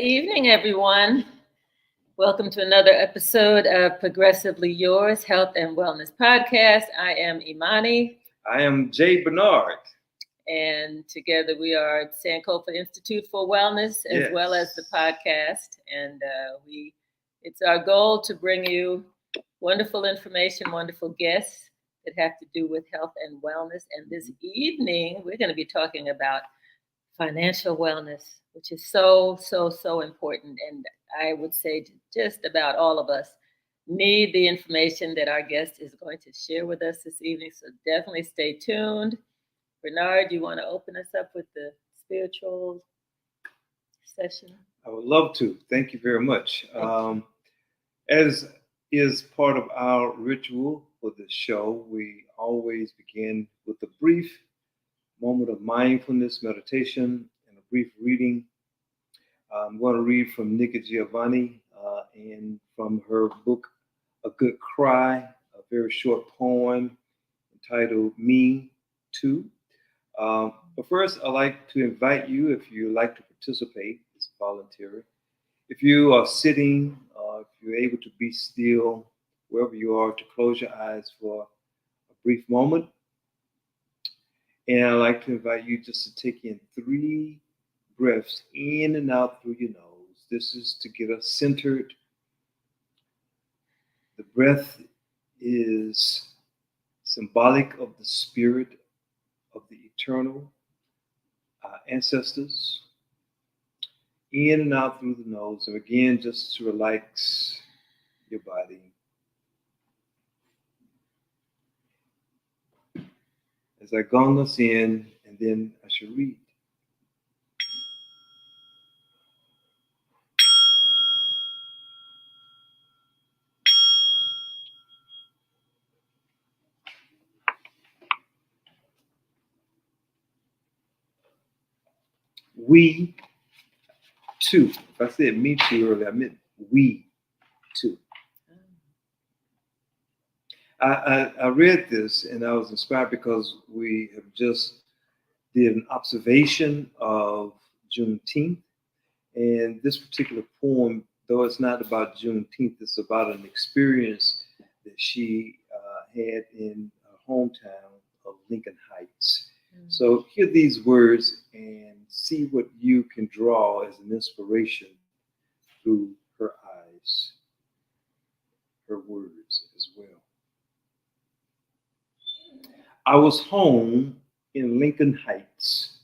evening, everyone. Welcome to another episode of Progressively Yours Health and Wellness Podcast. I am Imani. I am Jay Bernard. And together we are Sankofa Institute for Wellness, as well as the podcast. And it's our goal to bring you wonderful information, wonderful guests that have to do with health and wellness. And this evening, we're going to be talking about financial wellness, which is so important. And I would say just about all of us need the information that our guest is going to share with us this evening. So definitely stay tuned. Bernard, you want to open us up with the spiritual session? I would love to. Thank you very much. As is part of our ritual for the show, we always begin with a brief moment of mindfulness, meditation, and a brief reading. I'm going to read from Nikki Giovanni and from her book, A Good Cry, a very short poem entitled Me Too. But first, I'd like to invite you, if you like to participate, it's voluntary. If you are sitting, if you're able to be still, wherever you are, to close your eyes for a brief moment. And I'd like to invite you just to take in 3 breaths in and out through your nose. This is to get us centered. The breath is symbolic of the spirit of the eternal ancestors. In and out through the nose. And again, just to relax your body. As I gong us in, and then I shall read. We too. If I said me too earlier, I meant we too. I read this and I was inspired because we have just did an observation of Juneteenth. And this particular poem, though it's not about Juneteenth, it's about an experience that she had in her hometown of Lincoln Heights. So hear these words and see what you can draw as an inspiration through her eyes, her words as well. I was home in Lincoln Heights,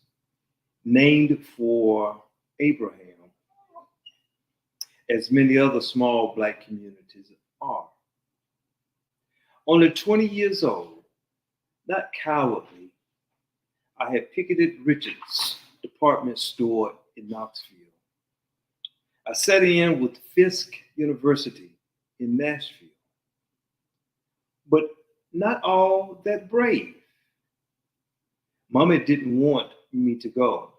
named for Abraham, as many other small Black communities are. Only 20 years old, not cowardly, I had picketed Richard's department store in Knoxville. I sat in with Fisk University in Nashville, but not all that brave. Mommy didn't want me to go.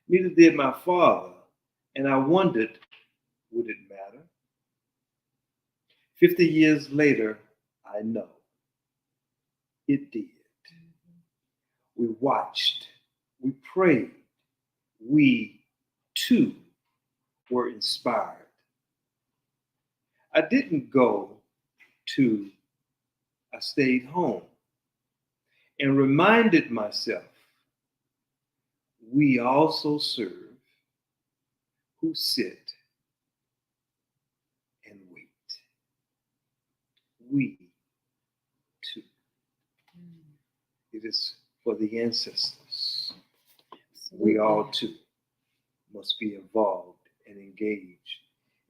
Neither did my father, and I wondered, would it matter? 50 years later, I know it did. We watched, we prayed, we too were inspired. I didn't go to, I stayed home and reminded myself, we also serve who sit and wait. We too. It is for the ancestors. We all too must be involved and engaged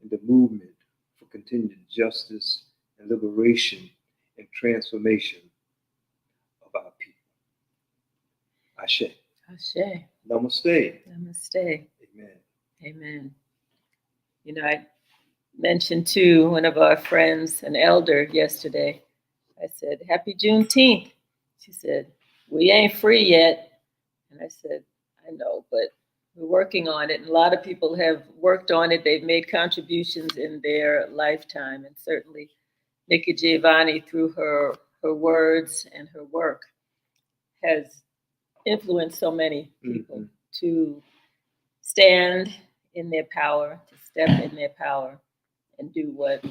in the movement for continued justice and liberation and transformation of our people. Ashe. Ashe. Namaste. Namaste. Amen. Amen. You know, I mentioned to one of our friends, an elder, yesterday. I said, Happy Juneteenth. She said, we ain't free yet. And I said, I know, but we're working on it. And a lot of people have worked on it. They've made contributions in their lifetime. And certainly Nikki Giovanni, through her words and her work, has influenced so many people to stand in their power, to step in their power and do what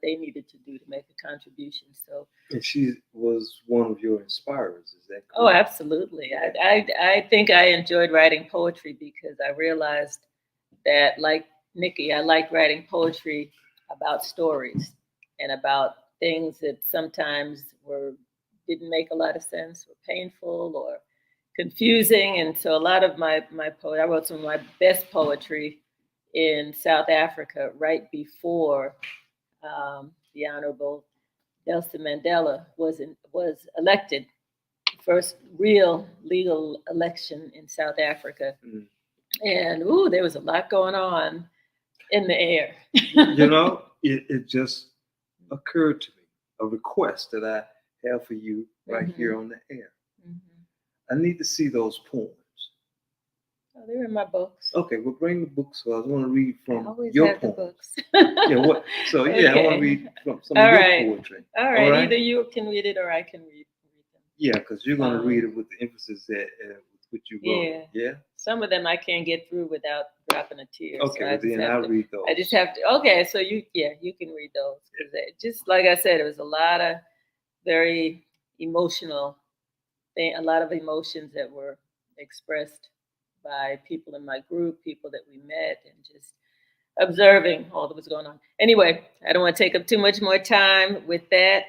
they needed to do to make a contribution. So, and she was one of your inspirers. Is that correct? Oh, absolutely. I think I enjoyed writing poetry because I realized that, like Nikki, I liked writing poetry about stories and about things that sometimes didn't make a lot of sense, or painful, or confusing. And so a lot of my I wrote some of my best poetry in South Africa right before the Honorable Nelson Mandela was elected, first real legal election in South Africa. Mm. And there was a lot going on in the air. It just occurred to me, a request that I have for you right here on the air. I need to see those poems. Oh, they're in my books. Okay, well, bring the books. So I want to read from your poems. The books. Okay. I want to read from some of your poetry. All right. Either you can read it or I can read them. Yeah, because you're going to read it with the emphasis that with which you wrote. Yeah. Some of them I can't get through without dropping a tear. Okay, so then I'll read those. I just have to. Okay, so you can read those. Just like I said, it was a lot of very emotional thing, a lot of emotions that were expressed by people in my group, people that we met, and just observing all that was going on. Anyway, I don't want to take up too much more time with that.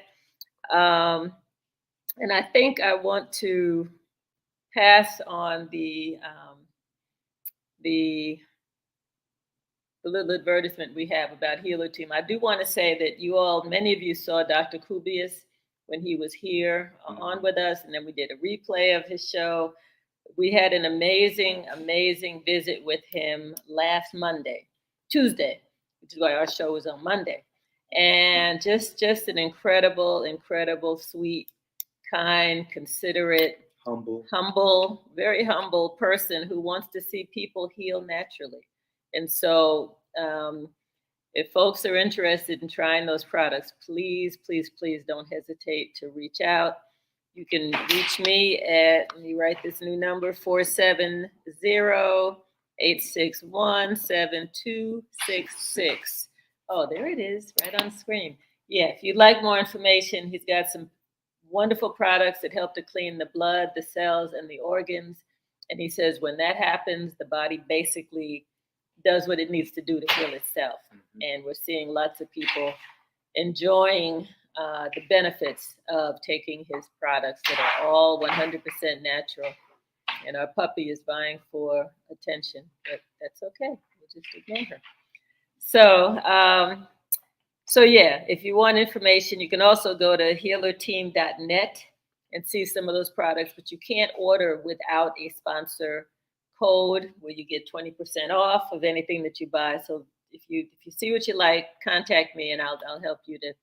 And I think I want to pass on the little advertisement we have about Healer Team. I do want to say that many of you saw Dr. Kubius when he was here on with us, and then we did a replay of his show. We had an amazing, amazing visit with him last Tuesday, which is why our show was on Monday. And just an incredible, incredible, sweet, kind, considerate, humble, very humble person who wants to see people heal naturally. And so if folks are interested in trying those products, please, please, please don't hesitate to reach out. You can reach me at, let me write this new number, 470-861-7266. Oh, there it is, right on the screen. Yeah, if you'd like more information, he's got some wonderful products that help to clean the blood, the cells, and the organs. And he says when that happens, the body basically does what it needs to do to heal itself. And we're seeing lots of people enjoying the benefits of taking his products that are all 100% natural. And our puppy is vying for attention, but that's okay. We'll just ignore her. So yeah, if you want information, you can also go to healerteam.net and see some of those products, but you can't order without a sponsor code where you get 20% off of anything that you buy. So if you see what you like, contact me and I'll help you to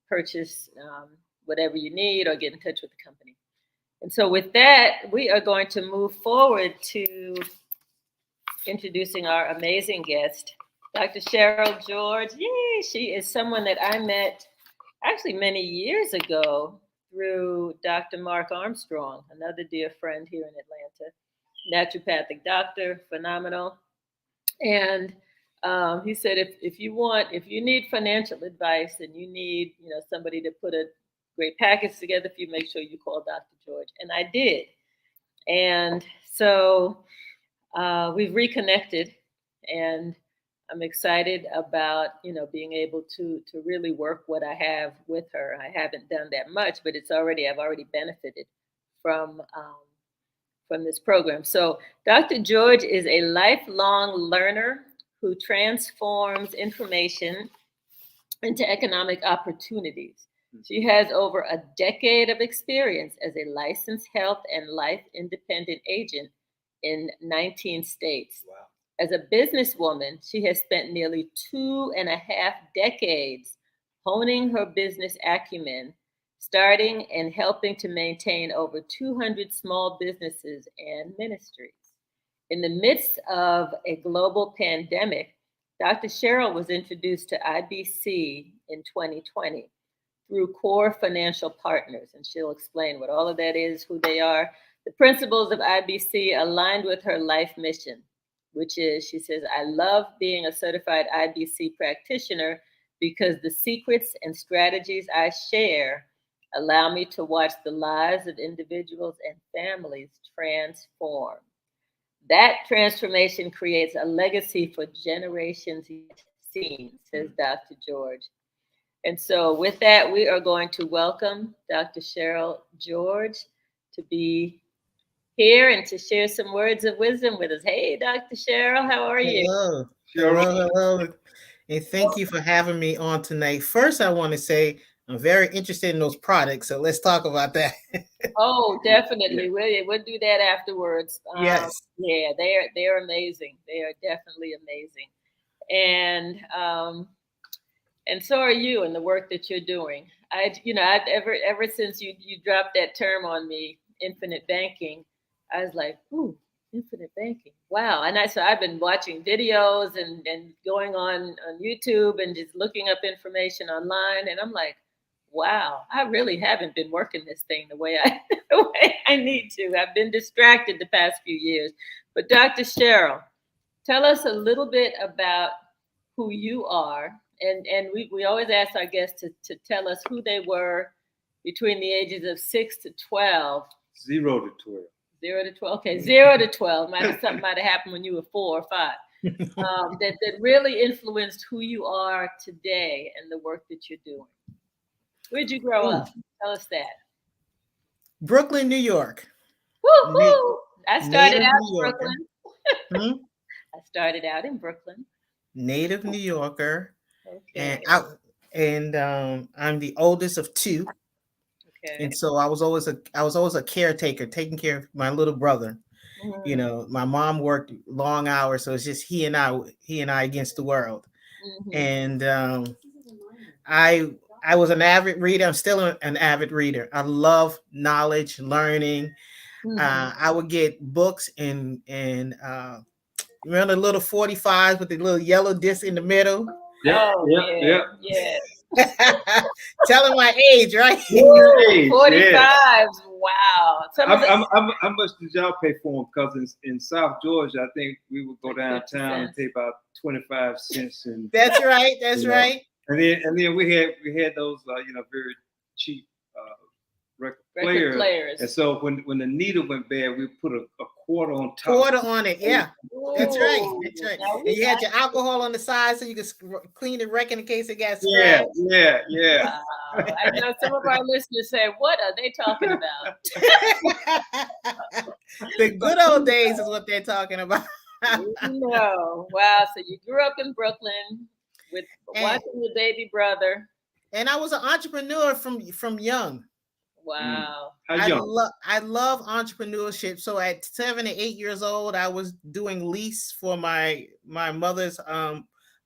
purchase whatever you need or get in touch with the company. And so with that, we are going to move forward to introducing our amazing guest, Dr. Cheryl George. Yay! She is someone that I met actually many years ago through Dr. Mark Armstrong, another dear friend here in Atlanta, naturopathic doctor, phenomenal. And he said, if you need financial advice and you need somebody to put a great package together for you, make sure you call Dr. George. And I did. And so we've reconnected, and I'm excited about being able to really work what I have with her. I haven't done that much, but I've already benefited from this program. So Dr. George is a lifelong learner who transforms information into economic opportunities. She has over a decade of experience as a licensed health and life independent agent in 19 states. Wow. As a businesswoman, she has spent nearly 2.5 decades honing her business acumen, starting and helping to maintain over 200 small businesses and ministries. In the midst of a global pandemic, Dr. Cheryl was introduced to IBC in 2020 through Core Financial Partners, and she'll explain what all of that is, who they are. The principles of IBC aligned with her life mission, which is, she says, I love being a certified IBC practitioner because the secrets and strategies I share allow me to watch the lives of individuals and families transform. That transformation creates a legacy for generations yet seen, says Dr. George. And so, with that, we are going to welcome Dr. Cheryl George to be here and to share some words of wisdom with us. Hey, Dr. Cheryl, how are you? Hello. Cheryl. Hello. And thank you for having me on tonight. First, I want to say I'm very interested in those products. So let's talk about that. Oh, definitely. We'll do that afterwards. Yes. Yeah, they're amazing. They are definitely amazing. And so are you in the work that you're doing. I've ever since you dropped that term on me, infinite banking, I was like, ooh, infinite banking. Wow. So I've been watching videos and going on YouTube and just looking up information online. And I'm like, wow, I really haven't been working this thing the way I need to. I've been distracted the past few years. But Dr. Cheryl, tell us a little bit about who you are. And we always ask our guests to tell us who they were between the ages of 6 to 12. 0 to 12. 0 to 12. Okay, 0 to 12. Something might have happened when you were 4 or 5. That really influenced who you are today and the work that you're doing. Where'd you grow up? Tell us that. Brooklyn, New York. Woo-hoo! I started Native out New in Yorker. Brooklyn. I started out in Brooklyn. Native New Yorker. Okay. And I'm the oldest of 2. Okay. And so I was always a caretaker, taking care of my little brother. Mm-hmm. You know, my mom worked long hours, so it's just he and I against the world. Mm-hmm. And I was an avid reader. I'm still an avid reader. I love knowledge, learning. Mm-hmm. I would get books and remember the little 45s with the little yellow disc in the middle. Yeah. Telling my age, right? Age, 45s. Yeah. Wow. How much did y'all pay for them? Because in South Georgia, I think we would go downtown and pay about 25 cents. And that's right. That's right. And then we had those very cheap record players. And so when the needle went bad, we put a quarter on top. Quarter on it, yeah. That's right. That's right. And you had your alcohol on the side so you could clean the record in case it got scratched. Yeah. Wow. I know some of our listeners say, "What are they talking about?" The good old days is what they're talking about. No. Wow. So you grew up in Brooklyn with watching your baby brother. And I was an entrepreneur from young. Wow. I love entrepreneurship. So at 7 or 8 years old, I was doing lease for my mother's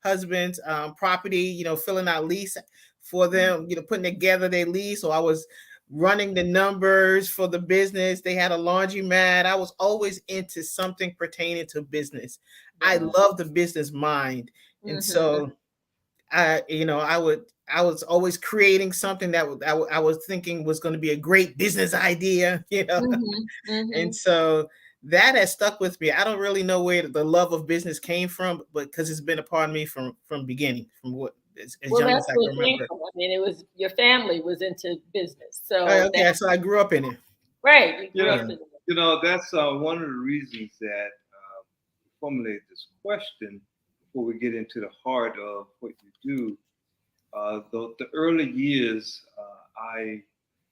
husband's property, filling out lease for them, putting together their lease. So I was running the numbers for the business. They had a laundromat. I was always into something pertaining to business. Wow. I love the business mind. And so I was always creating something that I was thinking was going to be a great business idea, And so that has stuck with me. I don't really know where the love of business came from, but because it's been a part of me from beginning, from what as young as I can remember. I mean, it was your family was into business, so so I grew up in it. Right, you grew up in it. That's one of the reasons that formulate this question before we get into the heart of what you do. The early years, I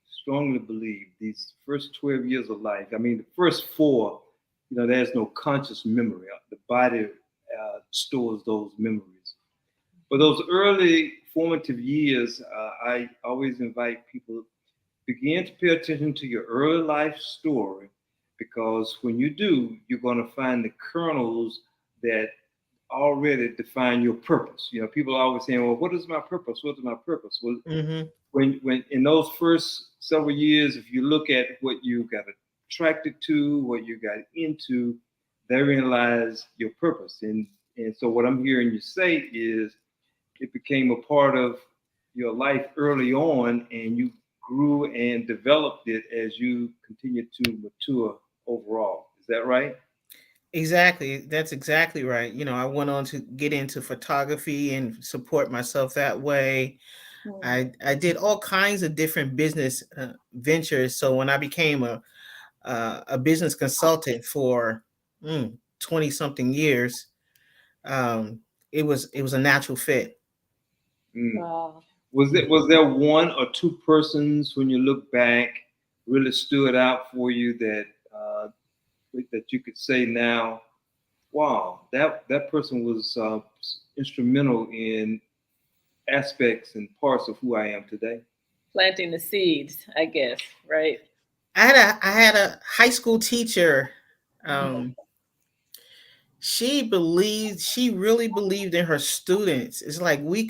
strongly believe these first 12 years of life, I mean, the first 4, there's no conscious memory. The body stores those memories. But those early formative years, I always invite people begin to pay attention to your early life story, because when you do, you're going to find the kernels that already define your purpose. People are always saying, well, what is my purpose? What is my purpose? Well, when in those first several years, if you look at what you got attracted to, what you got into, therein lies your purpose. And so what I'm hearing you say is it became a part of your life early on, and you grew and developed it as you continued to mature overall. Is that right? Exactly. That's exactly right. I went on to get into photography and support myself that way. Mm. I did all kinds of different business ventures. So when I became a business consultant for 20 something years, um, it was a natural fit. Mm. Wow. Was there one or two persons when you look back really stood out for you that you could say now, wow, that person was instrumental in aspects and parts of who I am today? Planting the seeds, I guess, right? I had a high school teacher. Mhm. Um, she really believed in her students. It's like we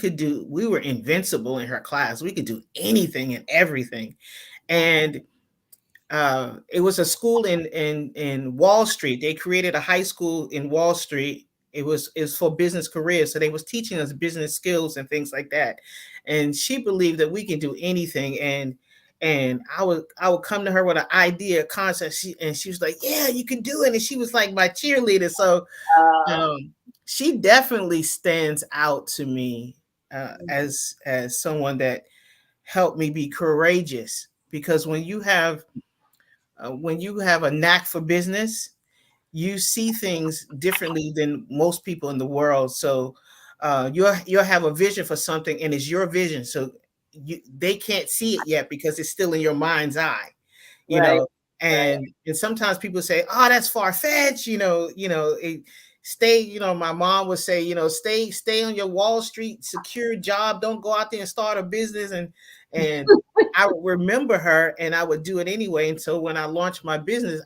were invincible in her class. We could do anything and everything. And it was a school in Wall Street. They created a high school in Wall Street. It's for business careers. So they was teaching us business skills and things like that. And she believed that we can do anything. And I would come to her with an idea, a concept. She was like, "Yeah, you can do it." And she was like my cheerleader. So Uh, um, she definitely stands out to me as someone that helped me be courageous. Because when you have a knack for business, you see things differently than most people in the world. So you'll have a vision for something, and it's your vision. So they can't see it yet because it's still in your mind's eye, you right, know. right. And sometimes people say, "Oh, that's far fetched," stay. My mom would say, stay on your Wall Street secure job. Don't go out there and start a business. And I would remember her, and I would do it anyway. And so when I launched my business,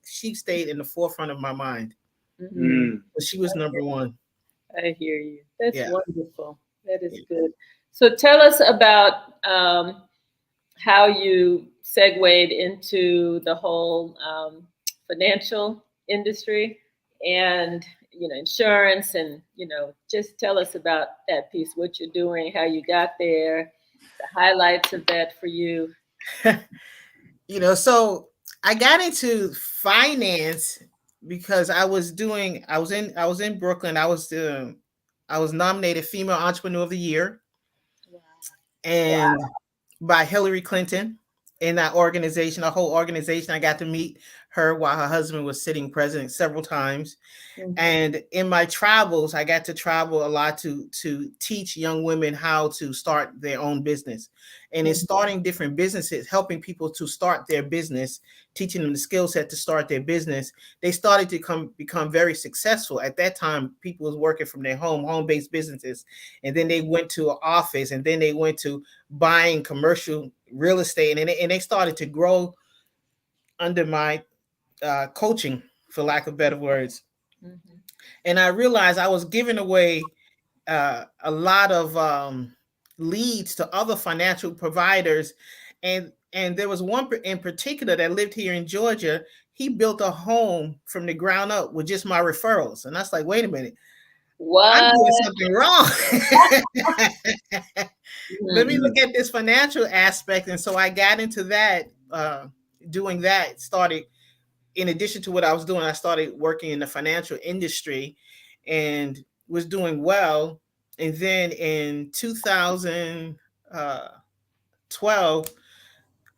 she stayed in the forefront of my mind. Hmm. Mm. But she was number one. I hear you. That's Yeah. wonderful. That is Yeah. good. So tell us about how you segued into the whole financial industry and insurance, and just tell us about that piece, what you're doing, how you got there, the highlights of that for you. So I got into finance because I was in Brooklyn. I was nominated Female Entrepreneur of the Year, and by Hillary Clinton, in that organization, the whole organization. I got to meet her while her husband was sitting president several times. Mhm. And in my travels, I got to travel a lot to teach young women how to start their own business. And in Mhm. starting different businesses, helping people to start their business, teaching them the skill set to start their business, they started to become very successful. At that time, people was working from their home-based businesses, and then they went to an office, and then they went to buying commercial real estate, and they started to grow under my coaching, for lack of better words. Mhm. And I realized I was giving away a lot of leads to other financial providers, and there was one in particular that lived here in Georgia. He built a home from the ground up with just my referrals, and I was like, wait a minute, I'm What? doing something wrong. Let me Mhm. look at this financial aspect. And so I got into that, doing that. Started, in addition to what I was doing, I started working in the financial industry and was doing well. And then in 2012,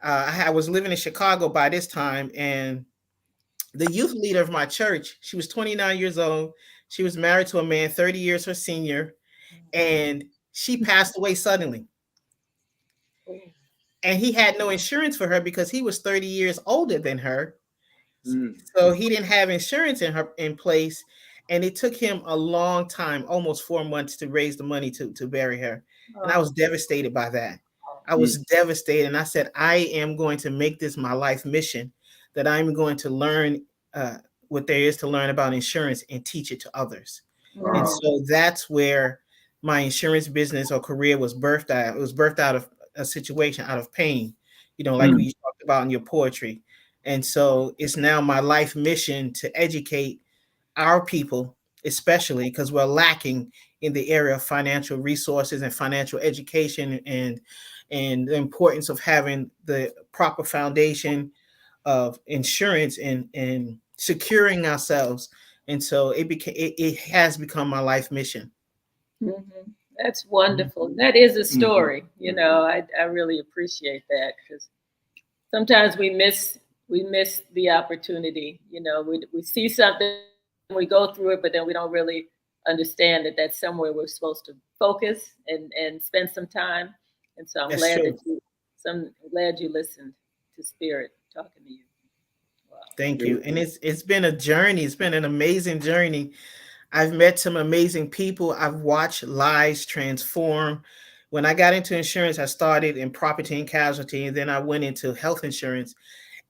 I was living in Chicago by this time, and the youth leader of my church, she was 29 years old. She was married to a man 30 years her senior, and she passed away suddenly. And he had no insurance for her because he was 30 years older than her. Mm. So he didn't have insurance in place, and it took him a long time, almost 4 months, to raise the money to bury her. And I Oh, was devastated by that. I Mm. was devastated, and I said, I am going to make this my life mission, that I'm going to learn uh, what there is to learn about insurance and teach it to others. And Wow. so that's where my insurance business or career was birthed out. It was birthed out of a situation, out of pain, like Mm. we talked about in your poetry. And so it's now my life mission to educate our people, especially because we're lacking in the area of financial resources and financial education, and the importance of having the proper foundation of insurance and securing ourselves And so it has become my life mission. That's wonderful. That is a Mhm. story. I really appreciate that because sometimes we miss the opportunity. We see something, we go through it, but then we don't really understand that that's somewhere we're supposed to focus and spend some time. And so I'm That's glad true. that you listened to Spirit talking to you. Wow. Thank Yeah. you. And it's been a journey. It's been an amazing journey. I've met some amazing people. I've watched lives transform. When I got into insurance, I started in property and casualty, and then I went into health insurance.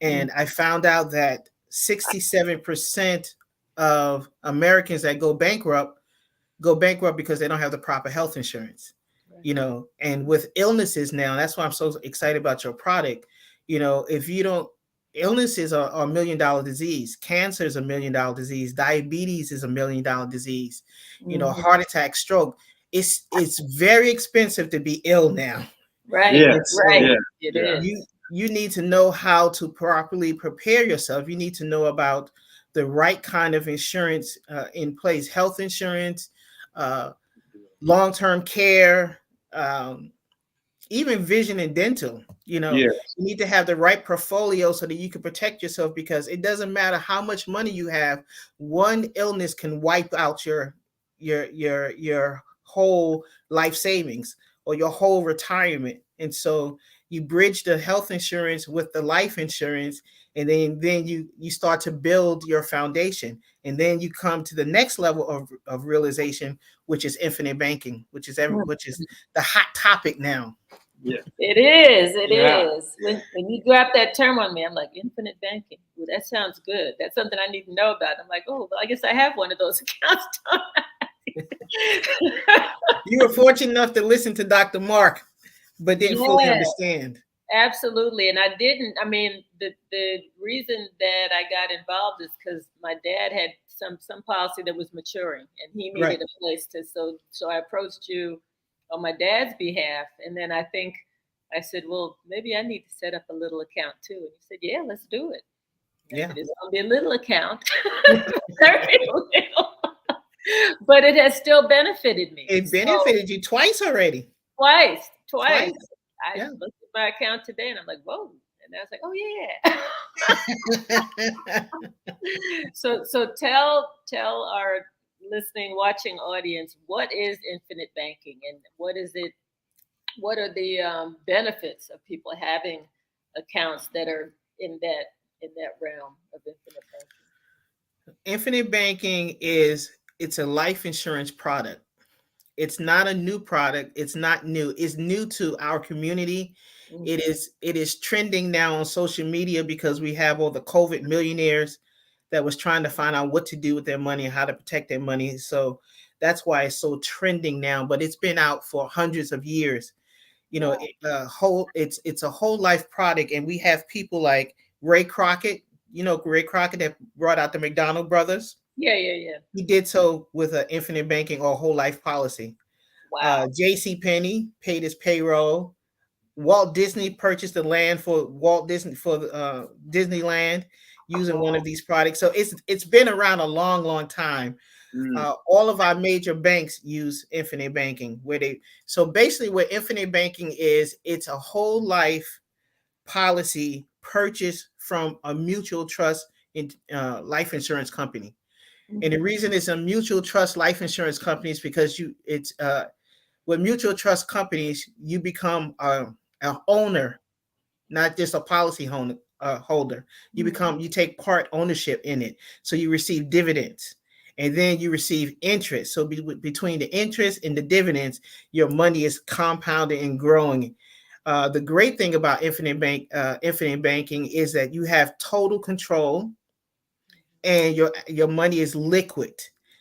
Mm. And I found out that 67% of Americans that go bankrupt because they don't have the proper health insurance. Right. And with illnesses now, that's why I'm so excited about your product. If you don't, illnesses are $1 million disease. Cancer is $1 million disease. Diabetes is $1 million disease. Mhm. Heart attack, stroke. It's very expensive to be ill now. Right, And Yes. right. so Yeah. It Yeah. you is. you need to know how to properly prepare yourself. You need to know about the right kind of insurance in place, health insurance, uh, long-term care, um, even vision and dental. Yes. You need to have the right portfolio so that you can protect yourself, because it doesn't matter how much money you have. One illness can wipe out your whole life savings or your whole retirement. And so you bridge the health insurance with the life insurance, and then you start to build your foundation, and then you come to the next level of realization, which is infinite banking, which is the hot topic now. Yeah. It is. It Yeah. is. When you drop that term on me, I'm like, infinite banking. Well, that sounds good. That's something I need to know about. I'm like, oh, well, I guess I have one of those accounts. You were fortunate enough to listen to Dr. Mark, but didn't fully Yeah, understand. absolutely. And I didn't. I mean, the reason that I got involved is because my dad had some policy that was maturing, and he Right. needed a place to. So I approached you on my dad's behalf, and then I think I said, well, maybe I need to set up a little account too. And he said, yeah, let's do it. And I Yeah. said, it's gonna be a little account, very little, but it has still benefited me. It So benefited you twice already. twice. Twice. I Yeah. looked at my account today and I'm like, whoa. And I was like, oh yeah. So tell our listening, watching audience, what is infinite banking and what is it? What are the benefits of people having accounts that are in that realm of infinite banking? Infinite banking it's a life insurance product. It's not a new product. It's not new. It's new to our community. Mhm. It is trending now on social media because we have all the COVID millionaires that was trying to find out what to do with their money and how to protect their money. So that's why it's so trending now. But it's been out for hundreds of years. Wow. It's a whole life product, and we have people like Ray Crockett. Ray Crockett that brought out the McDonald brothers. Yeah, yeah, yeah. He did so with an infinite banking or whole life policy. Wow. J.C. Penney paid his payroll. Walt Disney purchased the land for Disneyland using one of these products. So it's been around a long, long time. Mm. All of our major banks use infinite banking, so basically what infinite banking is, it's a whole life policy purchased from a mutual trust in life insurance company. And the Mhm. reason it's a mutual trust life insurance company is because with mutual trust companies, you become a owner, not just a policy holder. You take part ownership in it. So you receive dividends, and then you receive interest. So between the interest and the dividends, your money is compounding and growing. The great thing about infinite banking is that you have total control, and your money is liquid.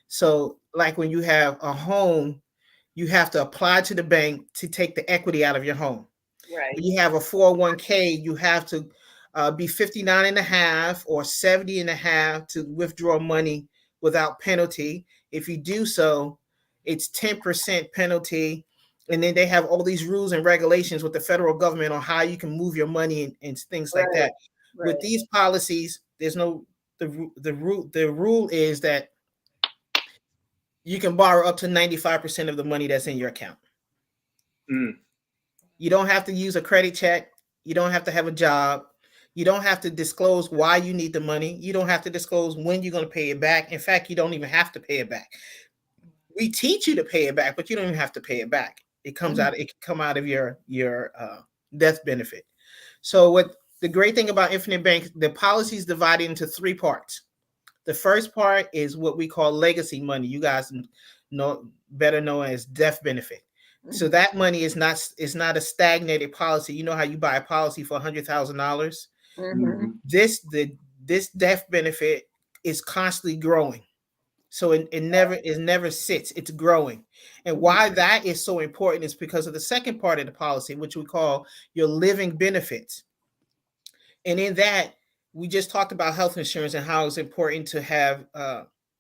So like when you have a home, you have to apply to the bank to take the equity out of your home. Right. When you have a 401k, you have to be 59 and a half or 70 and a half to withdraw money without penalty. If you do so, it's 10% penalty. And then they have all these rules and regulations with the federal government on how you can move your money and things like Right. that. With Right. these policies, there's no the rule is that you can borrow up to 95% of the money that's in your account. You don't have to use a credit check. You don't have to have a job. You don't have to disclose why you need the money. You don't have to disclose when you're going to pay it back. In fact, you don't even have to pay it back. We teach you to pay it back, but you don't even have to pay it back. It comes out. It can come out of your death benefit. So what the great thing about Infinite Bank, the policy is divided into 3 parts. The first part is what we call legacy money. You guys know better known as death benefit. So that money is not a stagnated policy. You know how you buy a policy for $100,000. This death benefit is constantly growing. So it never sits. It's growing. And why that is so important is because of the second part of the policy, which we call your living benefits. And in that, we just talked about health insurance and how it's important to have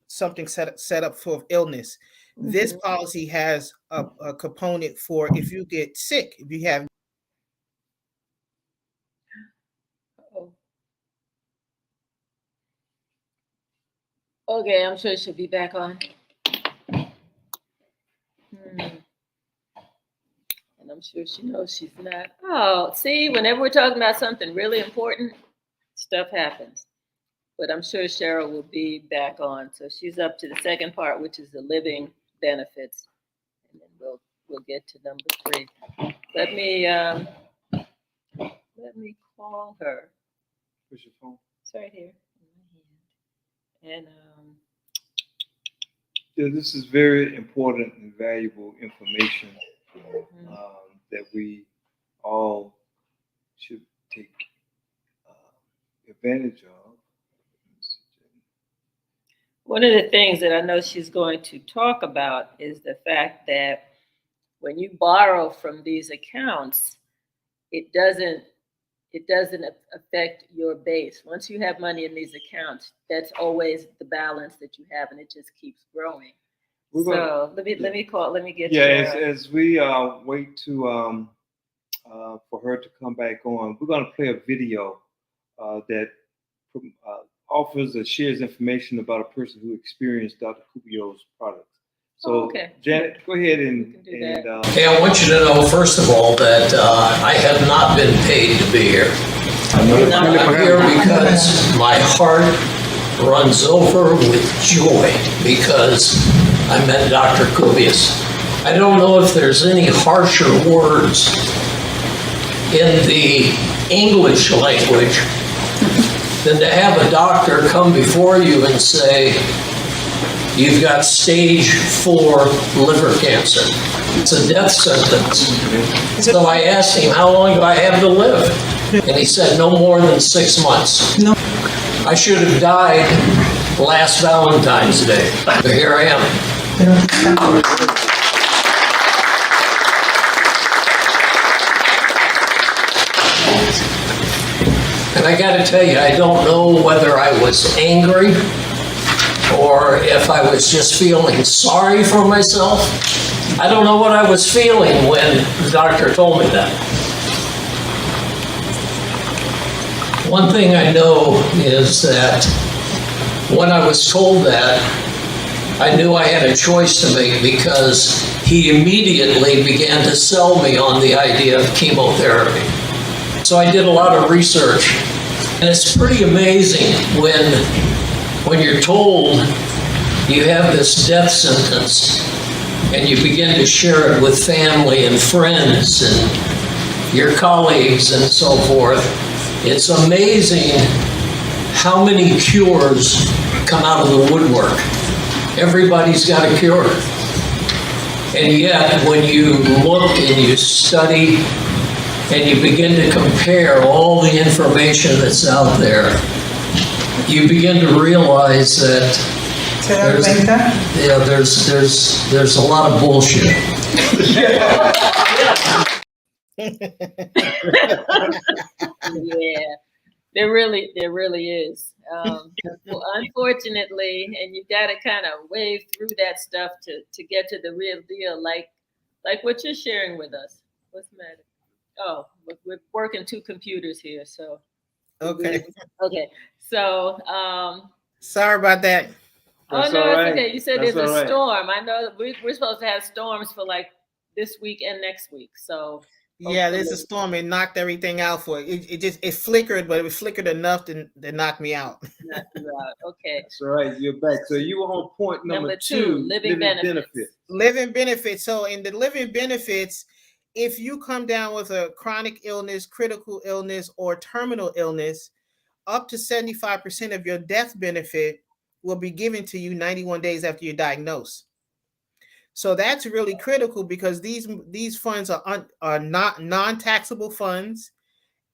something set up for illness. This policy has a component for if you get sick, if you have. Okay, I'm sure she'll be back on. And I'm sure she knows she's not. Oh, see, whenever we're talking about something really important, stuff happens. But I'm sure Cheryl will be back on. So she's up to the second part, which is the living benefits. And then we'll get to number 3. Let me call her. Where's your phone? It's right here in my hand. And yeah, this is very important and valuable information that we all should take advantage of. one of the things that I know she's going to talk about is the fact that when you borrow from these accounts, it doesn't affect your base. Once you have money in these accounts, that's always the balance that you have, and it just keeps growing. Let me get as we wait to for her to come back on, we're going to play a video that offers or shares information about a person who experienced Dr. Cupio's products. So, Janet, go ahead and okay, I want you to know, first of all, that I have not been paid to be here. I'm here because my heart runs over with joy because I met Dr. Cupios. I don't know if there's any harsher words in the English language than to have a doctor come before you and say, you've got stage 4 liver cancer. It's a death sentence. So I asked him, how long do I have to live? And he said, no more than 6 months. No. I should have died last Valentine's Day, but here I am. And I got to tell you, I don't know whether I was angry or if I was just feeling sorry for myself. I don't know what I was feeling when the doctor told me that. One thing I know is that when I was told that, I knew I had a choice to make because he immediately began to sell me on the idea of chemotherapy. So I did a lot of research, and it's pretty amazing when you're told you have this death sentence and you begin to share it with family and friends and your colleagues and so forth. It's amazing how many cures come out of the woodwork. Everybody's got a cure. And yet, when you look and you study and you begin to compare all the information that's out there, you begin to realize that there's a lot of bullshit. Yeah, there really is. Unfortunately, and you've got to kind of wade through that stuff to get to the real deal, like what you're sharing with us. What's the matter? Oh, we're working 2 computers here, so. Okay. Okay. So. Sorry about that. Oh, no, it's okay. You said That's there's a all right. storm. I know that we're supposed to have storms for like this week and next week. So Yeah, there's a storm. It knocked everything out for it. It flickered, but it flickered enough to knock me out. knock you out. Okay. That's right. You're back. So you were on point number two, living benefits. Living benefits. So in the living benefits, if you come down with a chronic illness, critical illness, or terminal illness, up to 75% of your death benefit will be given to you 91 days after you're diagnosed. So that's really critical because these funds are not non-taxable funds,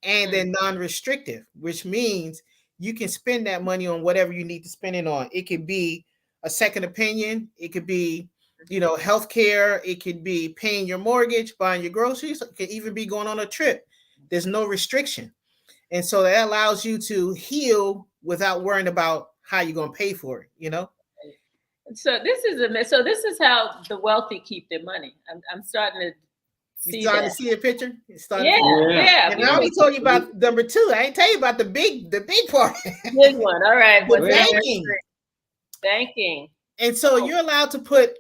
and they're non-restrictive, which means you can spend that money on whatever you need to spend it on. It could be a second opinion, it could be, healthcare, it could be paying your mortgage, buying your groceries, it could even be going on a trip. There's no restriction. And so that allows you to heal without worrying about how you're going to pay for it, So this is how the wealthy keep their money. I'm starting to see. You starting to see the picture? Yeah. And I only told you about number two. I ain't tell you about the big part. Big one. All right. Banking. And so you're allowed to put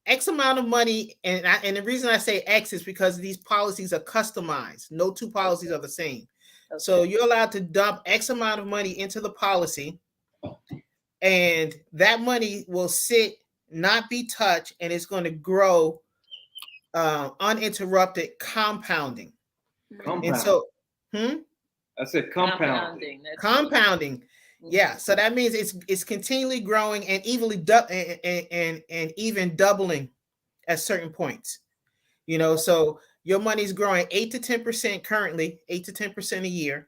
X amount of money, and the reason I say X is because these policies are customized. No two policies are the same. Okay. So you're allowed to dump X amount of money into the policy, and that money will sit, not be touched, and it's going to grow uninterrupted compounding. And so, I said compounding. Compounding. Yeah. So that means it's continually growing and and even doubling at certain points. So your money's growing 8 to 10% currently, 8 to 10% a year.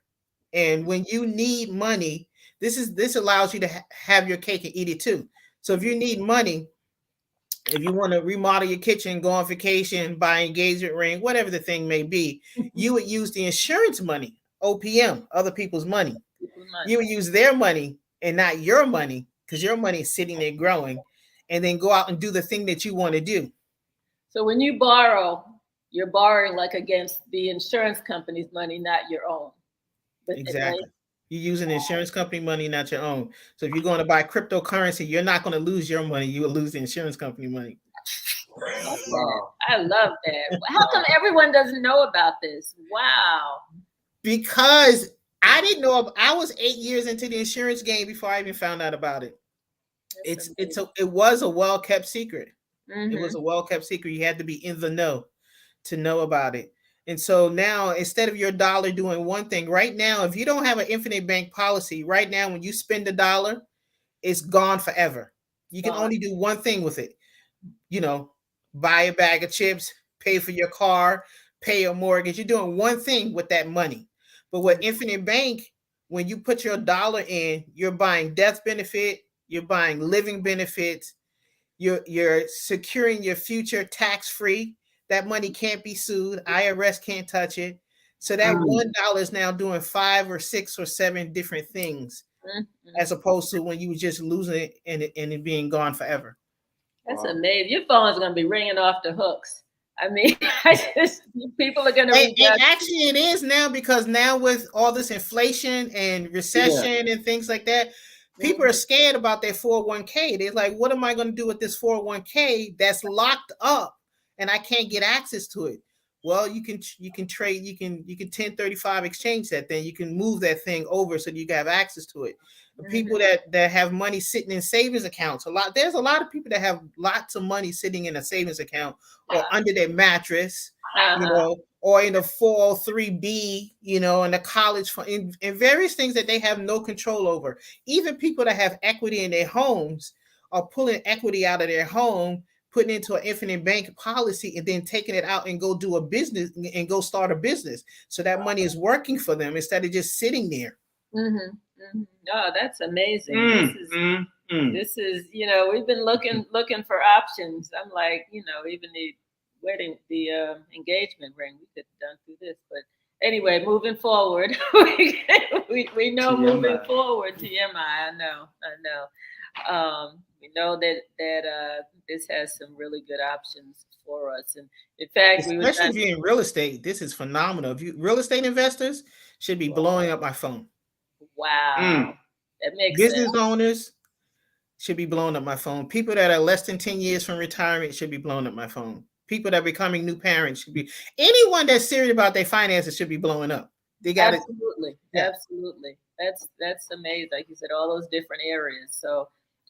And when you need money, this allows you to have your cake and eat it too. So if you need money, if you want to remodel your kitchen, go on vacation, buy an engagement ring, whatever the thing may be, you would use the insurance money, OPM, other people's money. You would use their money and not your money, because your money is sitting there growing, and then go out and do the thing that you want to do. So when you borrow, you're borrowing like against the insurance company's money, not your own. Exactly. You're using insurance company money, not your own. So if you're going to buy cryptocurrency, you're not going to lose your money. You will lose the insurance company money. Wow. I love that. How come everyone doesn't know about this? Wow. Because I didn't know. I was 8 years into the insurance game before I even found out about it. It was a well-kept secret. Mm-hmm. It was a well-kept secret. You had to be in the know to know about it. And so now, instead of your dollar doing one thing, right now, if you don't have an infinite bank policy, right now, when you spend $1, it's gone forever. You can only do one thing with it. Buy a bag of chips, pay for your car, pay your mortgage. You're doing one thing with that money. But with infinite bank, when you put your $1 in, you're buying death benefit, you're buying living benefits, you're securing your future tax-free. That money can't be sued. IRS can't touch it. So that $1 is now doing 5 or 6 or 7 different things, as opposed to when you were just losing it and it being gone forever. That's amazing. Your phone's going to be ringing off the hooks. I mean, people are going to. And actually, it is now, because now with all this inflation and recession and things like that, people are scared about their 401k. They're like, what am I going to do with this 401k that's locked up and I can't get access to it? Well, you can trade, you can 1035 exchange that thing. You can move that thing over so you can have access to it. The people that have money sitting in savings accounts, there's a lot of people that have lots of money sitting in a savings account or under their mattress, or in a 403b, in the college fund, in various things that they have no control over. Even people that have equity in their homes are pulling equity out of their home, putting into an infinite bank policy, and then taking it out and go do a business and go start a business. So that money is working for them instead of just sitting there. Oh, that's amazing. This is, we've been looking for options. I'm like, even the wedding, the engagement ring, we could have done through this. But anyway, moving forward, we know TMI. Moving forward, TMI. I know. We know that this has some really good options for us, and in fact, especially if you're in real estate, this is phenomenal. If you real estate investors should be blowing up my phone. Wow, that makes business sense. owners, should be blowing up my phone. People that are less than 10 years from retirement should be blowing up my phone. People that are becoming new parents should be, anyone that's serious about their finances should be blowing up. They got it. Absolutely. Yeah. Absolutely. That's amazing. Like you said, all those different areas. So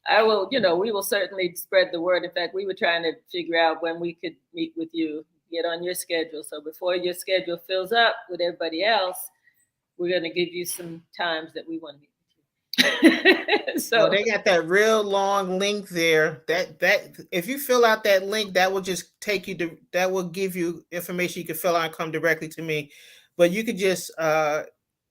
I will, we will certainly spread the word. In fact, we were trying to figure out when we could meet with you, get on your schedule. So before your schedule fills up with everybody else, we're going to give you some times that we want to meet with you. So they got that real long link there. That if you fill out that link, that will just take you to, that will give you information you can fill out and come directly to me. But you could just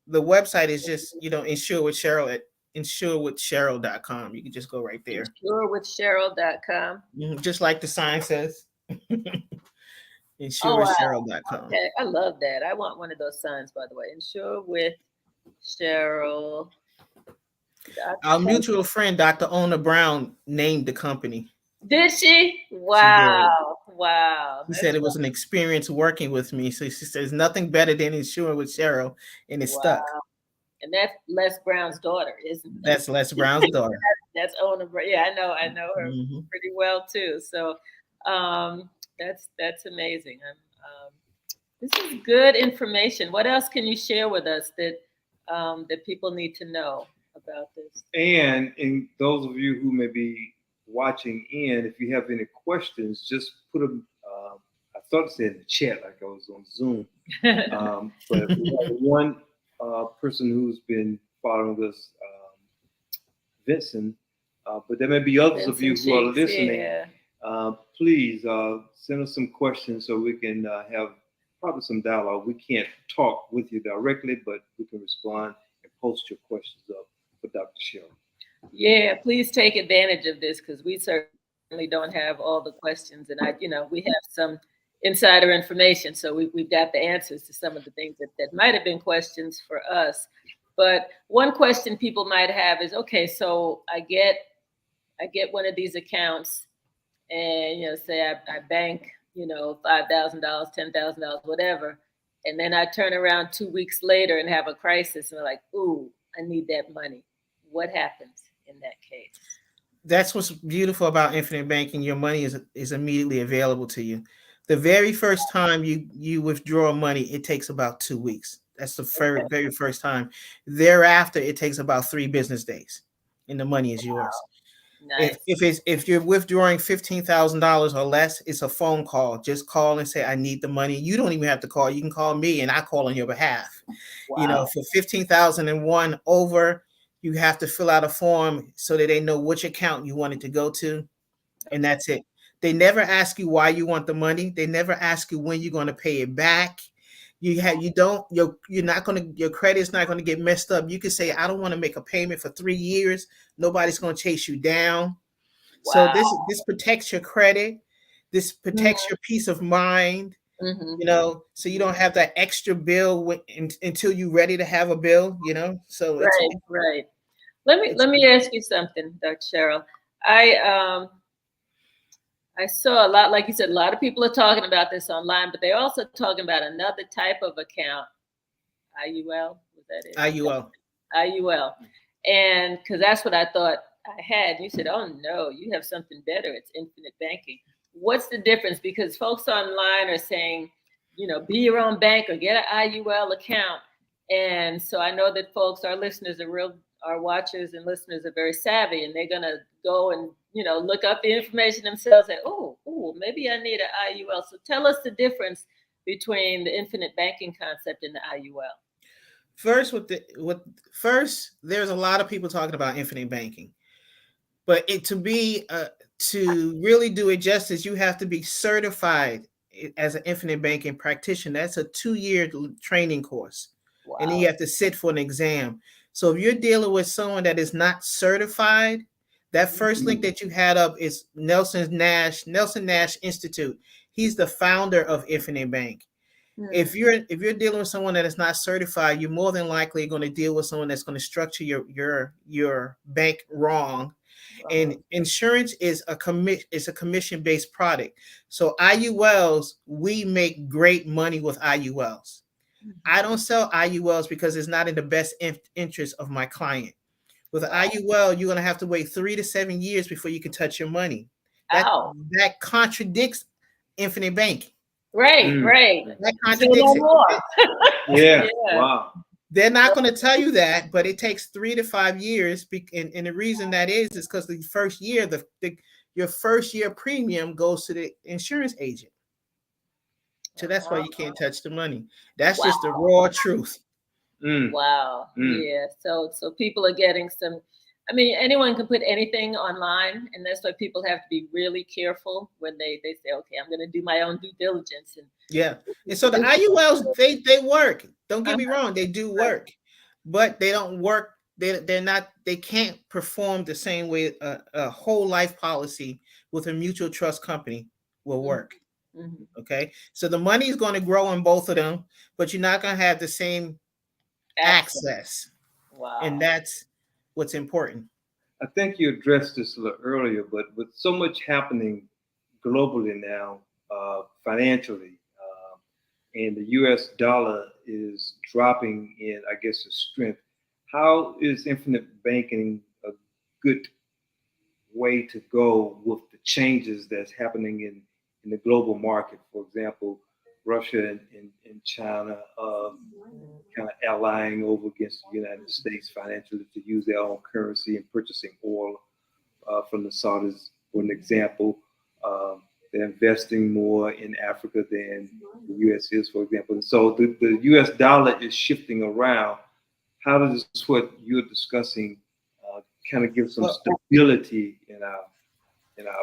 the website is just, insure with Cheryl at insurewithcheryl.com. You can just go right there. Insurewithcheryl.com. Just like the sign says. Insurewithcheryl.com. Okay, I love that. I want one of those signs, by the way. Insure with Cheryl. Our mutual friend, Dr. Ona Brown, named the company. Did she? Wow. Wow. She said it was an experience working with me. So she says nothing better than insuring with Cheryl, and it stuck. And that's Les Brown's daughter, isn't it? That's Les Brown's daughter. That's Ona Brown. Yeah, I know her pretty well too. So that's amazing. This is good information. What else can you share with us that that people need to know about this? And in those of you who may be watching in, if you have any questions, just put them. I thought to say in the chat like I was on Zoom, but we have one person who's been following us, Vincent, but there may be others of you who are listening. Yeah. Please send us some questions so we can have probably some dialogue. We can't talk with you directly, but we can respond and post your questions up for Dr. Cheryl. Yeah, please take advantage of this because we certainly don't have all the questions, and we have some insider information, so we've got the answers to some of the things that might have been questions for us. But one question people might have is, okay, so I get one of these accounts, and say I bank $5,000, $10,000, whatever, and then I turn around 2 weeks later and have a crisis, and I'm like, ooh, I need that money. What happens in that case? That's what's beautiful about infinite banking. Your money is immediately available to you. The very first time you withdraw money, it takes about 2 weeks. That's the very first time. Thereafter, it takes about 3 business days, and the money is yours. Nice. If you're withdrawing $15,000 or less, it's a phone call. Just call and say, I need the money. You don't even have to call. You can call me, and I call on your behalf. Wow. For 15,001 over, you have to fill out a form so that they know which account you want it to go to, and that's it. They never ask you why you want the money. They never ask you when you're going to pay it back. Your credit's not going to get messed up. You can say, I don't want to make a payment for 3 years. Nobody's going to chase you down. Wow. So this protects your credit. This protects your peace of mind. So you don't have that extra bill until you're ready to have a bill. So right. Let me ask you something, Dr. Cheryl. I saw a lot, like you said, a lot of people are talking about this online, but they're also talking about another type of account. IUL, was that it? IUL. And because that's what I thought I had. You said, oh no, you have something better. It's infinite banking. What's the difference? Because folks online are saying, be your own bank or get an IUL account. And so I know that folks, our listeners our watchers and listeners are very savvy, and they're going to go and, look up the information themselves and say, oh, maybe I need an IUL. So tell us the difference between the infinite banking concept and the IUL. First, there's a lot of people talking about infinite banking, but to really do it justice, you have to be certified as an infinite banking practitioner. That's a 2-year training course. Wow. And then you have to sit for an exam. So if you're dealing with someone that is not certified, that first link that you had up is Nelson Nash Institute. He's the founder of Infinite Bank. Mm-hmm. If you're dealing with someone that is not certified, you're more than likely going to deal with someone that's going to structure your bank wrong. Wow. And insurance is a commission-based product. So IULs, we make great money with IULs. I don't sell IULs because it's not in the best interest of my client. With an IUL, you're going to have to wait 3 to 7 years before you can touch your money. That contradicts infinite banking. Right. That contradicts it. Yeah. Wow. They're not going to tell you that, but it takes 3 to 5 years. And the reason that is because the first year, your first year premium goes to the insurance agent. So that's why you can't touch the money. That's just the raw truth. Wow. Yeah. So people are getting some. I mean, anyone can put anything online, and that's why people have to be really careful when they say, okay, I'm going to do my own due diligence. And so the IULs, they work. Don't get me wrong, they do work, but they don't work. They can't perform the same way a whole life policy with a mutual trust company will work. Okay, so the money is going to grow in both of them, but you're not going to have the same access. Wow. And that's what's important. I think you addressed this a little earlier, but with so much happening globally now, financially, and the U.S. dollar is dropping in, I guess, the strength. How is infinite banking a good way to go with the changes that's happening in the global market? For example, Russia and China kind of allying over against the United States financially to use their own currency and purchasing oil from the Saudis, for an example. They're investing more in Africa than the U.S. is, for example. And so the U.S. dollar is shifting around. How does what you're discussing kind of give some stability in our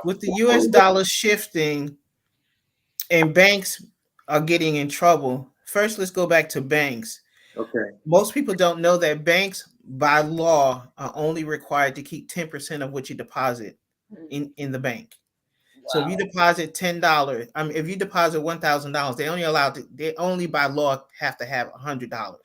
with the U.S. dollar shifting and banks are getting in trouble? First, let's go back to banks. Okay. Most people don't know that banks, by law, are only required to keep 10% of what you deposit in the bank. So if you deposit $10, if you deposit $1,000, they only by law have to have $100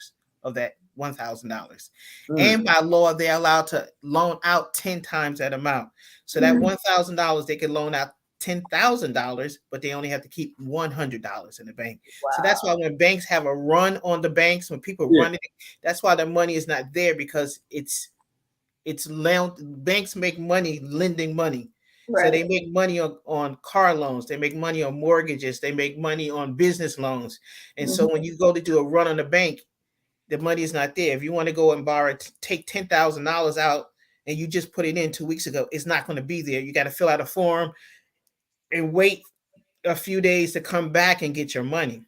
of that $1,000. And by law, they're allowed to loan out 10 times that amount. So that $1,000, they can loan out $10,000, but they only have to keep $100 in the bank. So that's why when banks have a run on the banks, when people run it, that's why the money is not there, because it's banks make money lending money. So they make money on car loans, they make money on mortgages, they make money on business loans. And so when you go to do a run on the bank, the money is not there. If you want to go and borrow, take $10,000 out and you just put it in 2 weeks ago, it's not going to be there. You got to fill out a form and wait a few days to come back and get your money.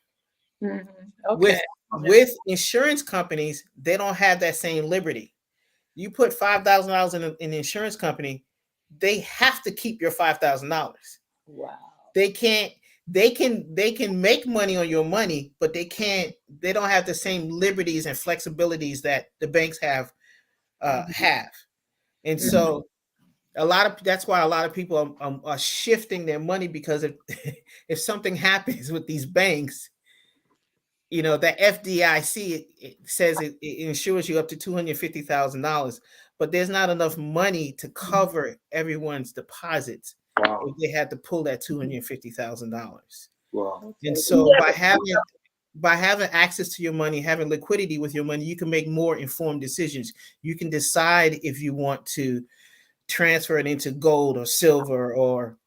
Okay. With insurance companies, they don't have that same liberty. You put $5,000 in an insurance company, they have to keep your $5,000. Wow. They can make money on your money, but they don't have the same liberties and flexibilities that the banks have. And so that's why a lot of people are shifting their money, because if something happens with these banks, that FDIC it says it insures you up to $250,000, but there's not enough money to cover everyone's deposits. If they had to pull that $250,000. Wow. And so by having access to your money, having liquidity with your money, you can make more informed decisions. You can decide if you want to transfer it into gold or silver or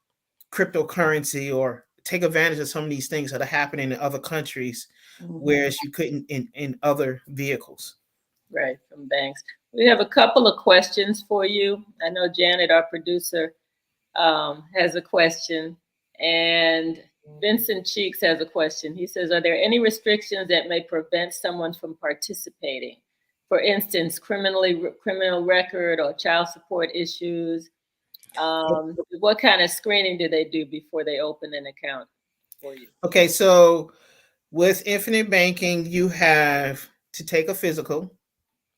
cryptocurrency, or take advantage of some of these things that are happening in other countries, whereas you couldn't in other vehicles. Right, from banks. We have a couple of questions for you. I know Janet, our producer, has a question, and Vincent Cheeks has a question. He says, are there any restrictions that may prevent someone from participating? For instance, criminal record or child support issues? What kind of screening do they do before they open an account for you? Okay, so with infinite banking, you have to take a physical.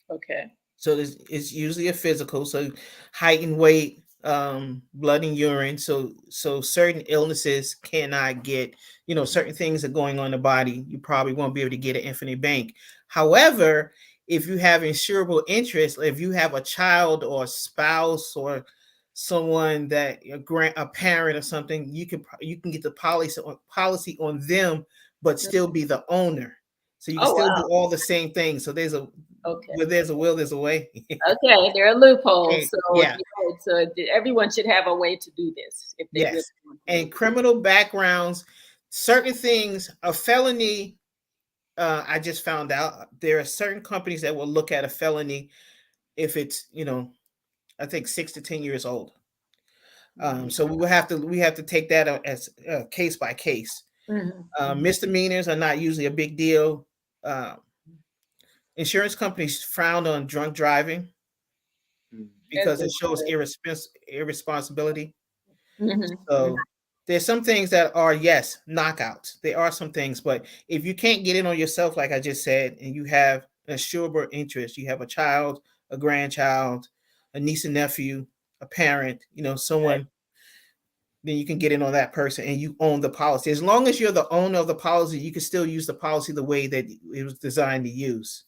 Okay. So it's usually a physical. So height and weight, blood and urine. So certain illnesses cannot get, certain things are going on in the body. You probably won't be able to get an infinite bank. However, if you have insurable interest, if you have a child or a spouse or someone that a parent or something, you can get the policy on them, but still be the owner. So you can still do all the same things. So there's Okay. Where there's a will, there's a way. Okay, there are loopholes. So Yeah. so everyone should have a way to do this if they really Yes. want to. And criminal backgrounds, certain things, a felony. I just found out there are certain companies that will look at a felony if it's, I think 6 to 10 years old. So we have to take that as case by case. Misdemeanors are not usually a big deal. Insurance companies frown on drunk driving because it shows irresponsibility. So there's some things that are, yes, knockouts. There are some things, but if you can't get in on yourself, like I just said, and you have a sure interest, you have a child, a grandchild, a niece and nephew, a parent, someone, then you can get in on that person and you own the policy. As long as you're the owner of the policy, you can still use the policy the way that it was designed to use,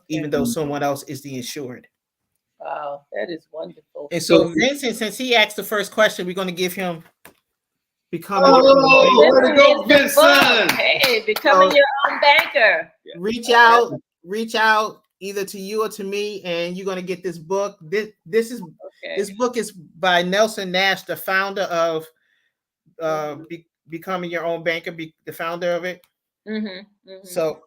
even though someone else is the insured. Wow, that is wonderful. And so Vincent, since he asked the first question, we're going to give him becoming way to go, Vincent. Hey, becoming your own banker. Reach out either to you or to me, and you're going to get this book. This book is by Nelson Nash, the founder of Becoming Your Own Banker, the founder of it. So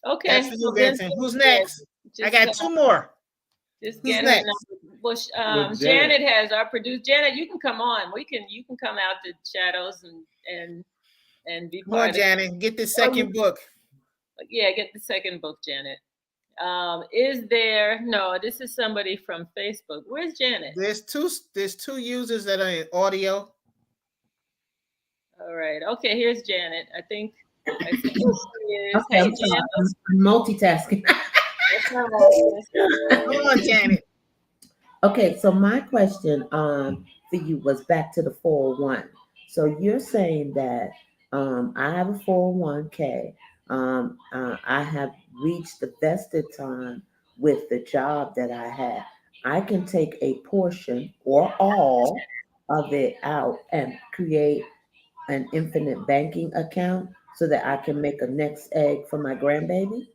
okay, that's for you, Vincent. Who's next? I got two more. Who's next? Well, Janet has our producer. Janet, you can come on. You can come out to Shadows and be part of Janet. Get the second book. Yeah, get the second book, Janet. Is there? No, this is somebody from Facebook. Where's Janet? There's two users that are in audio. All right. Okay, here's Janet. I think she is. Okay, I'm multitasking. Come on, Janet. Okay, so my question for you was back to the 401. So you're saying that I have a 401k. I have reached the vested time with the job that I have. I can take a portion or all of it out and create an infinite banking account so that I can make a next egg for my grandbaby?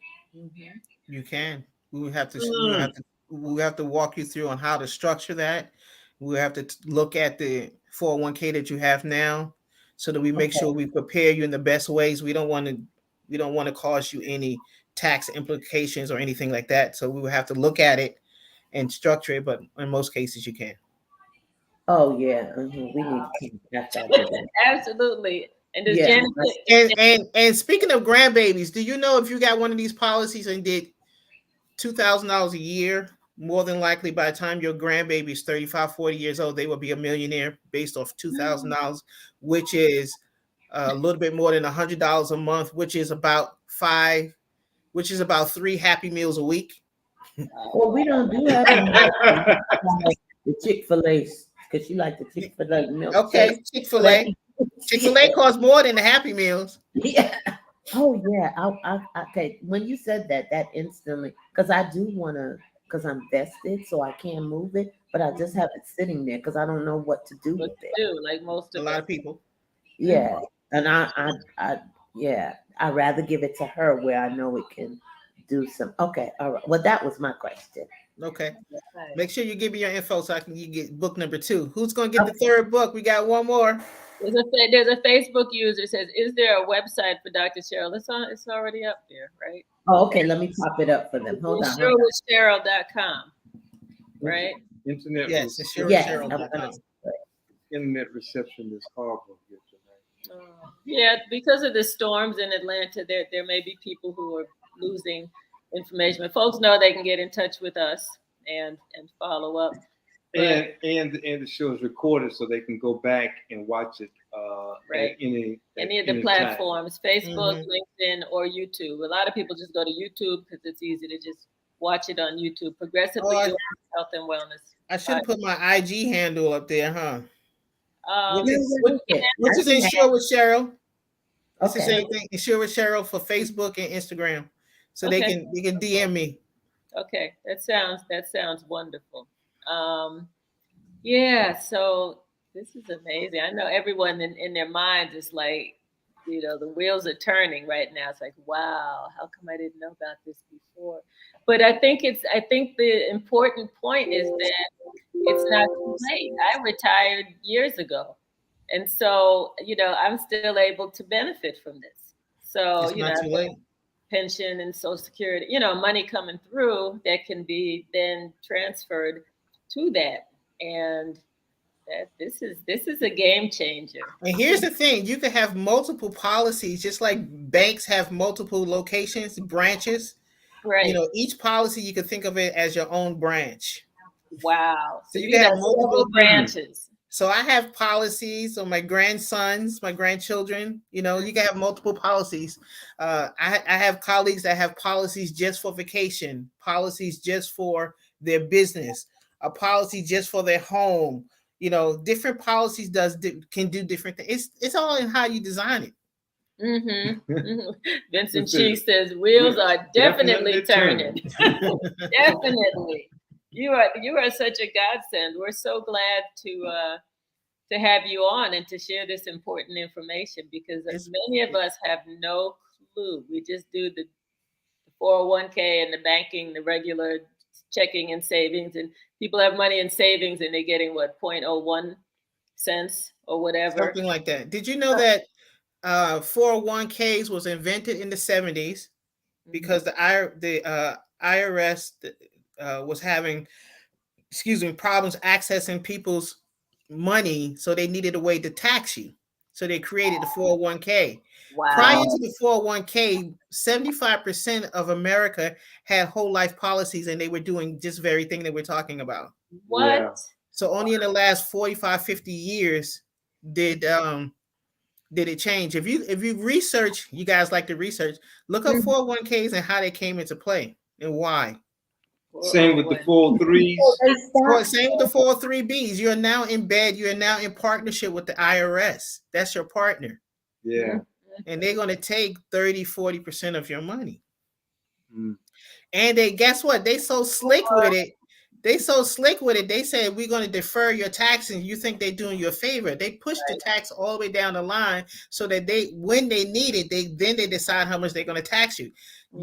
You can. We have to walk you through on how to structure that. We have to look at the 401k that you have now so that we make sure we prepare you in the best ways. We don't want to cause you any tax implications or anything like that. So we will have to look at it and structure it, but in most cases you can. Oh yeah, we need to keep that. Absolutely. And does Janet, and speaking of grandbabies, do you know if you got one of these policies and did $2,000 a year, more than likely by the time your grandbaby is 35, 40 years old, they will be a millionaire based off $2,000, which is a little bit more than $100 a month, which is about 3 Happy Meals a week. Well, we don't do that. The Chick-fil-A, because you like the Chick-fil-A milk. Okay, Chick-fil-A. Chick-fil-A costs more than the Happy Meals. Yeah. Oh yeah. Okay. When you said that instantly, because I do want to, because I'm vested, so I can move it, but I just have it sitting there because I don't know what to do with it. Like a lot of people. Yeah, and I'd rather give it to her where I know it can do some. Okay. All right. Well, that was my question. Okay. Make sure you give me your info so you get book number 2. Who's going to get the third book? We got one more. There's a Facebook user says, "Is there a website for Dr. Cheryl?" It's already up there, right? Oh, okay. Let me pop it up for them. Hold on. Cheryl.com, right? Internet. Yes, Cheryl.com. Internet reception is horrible here tonight. Yeah, because of the storms in Atlanta, there may be people who are losing information. But folks know they can get in touch with us and follow up. And the show is recorded so they can go back and watch it at any of the platforms, Facebook, LinkedIn, or YouTube. A lot of people just go to YouTube because it's easy to just watch it on YouTube. Progressively Health and Wellness. I should put my IG handle up there, huh? Which is Insure with Cheryl. It's Okay. the same thing. Insure with Cheryl for Facebook and Instagram, so they can DM me. Okay, that sounds wonderful. Yeah, so this is amazing. I know everyone in their minds is like, the wheels are turning right now. It's like, wow, how come I didn't know about this before? But I think the important point is that it's not too late. I retired years ago. And so, I'm still able to benefit from this. So, It's not too I've got late. pension and Social Security, money coming through that can be then transferred to that. And this is a game changer. And here's the thing: you can have multiple policies, just like banks have multiple locations, branches. Right. Each policy you can think of it as your own branch. Wow. So you you got got multiple several branches. So I have policies on my grandsons, my grandchildren. You can have multiple policies. I have colleagues that have policies just for vacation, policies just for their business, a policy just for their home. Different policies can do different things. It's all in how you design it. Vincent Chi says wheels are definitely turning. Definitely. You are such a godsend. We're so glad to have you on and to share this important information, because many of us have no clue. We just do the 401k and the banking, the regular checking and savings, and people have money in savings and they're getting 0.01 cents or whatever. Something like that. Did you know that 401ks was invented in the 70s because the IRS was having, problems accessing people's money, so they needed a way to tax you. So they created the 401k. Wow. Prior to the 401k, 75% of America had whole life policies, and they were doing this very thing that we're talking about. What? Yeah. So only in the last 45, 50 years did it change. If you research, you guys like to research, look up 401ks and how they came into play and why. Same with the 403s. Same with the 403bs. You're now in bed. You're now in partnership with the IRS. That's your partner. Yeah. And they're going to take 30, 40% of your money. And guess what? They so slick with it. They said, we're going to defer your taxes. You think they're doing you a favor. They push the tax all the way down the line so that when they need it, they decide how much they're going to tax you.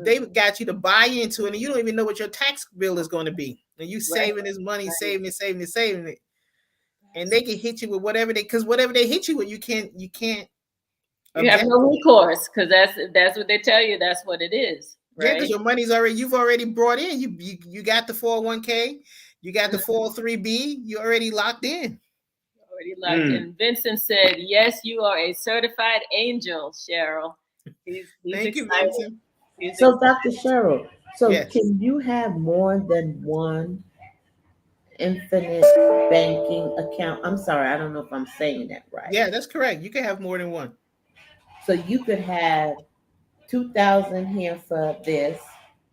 They got you to buy into it, and you don't even know what your tax bill is going to be. And you saving this money, saving it. And they can hit you with whatever they hit you with, you can't. You have no recourse, because that's what they tell you. That's what it is. Right? Yeah, because your money's you've already brought in. You got the 401k, you got the 403b, you're already locked in. Already locked in. Vincent said, "Yes, you are a certified angel, Cheryl." He's Thank excited. you, Vincent. So, Dr. Cheryl, yes. Can you have more than one infinite banking account? I'm sorry, I don't know if I'm saying that right. Yeah, that's correct. You can have more than one. So you could have 2,000 here for this,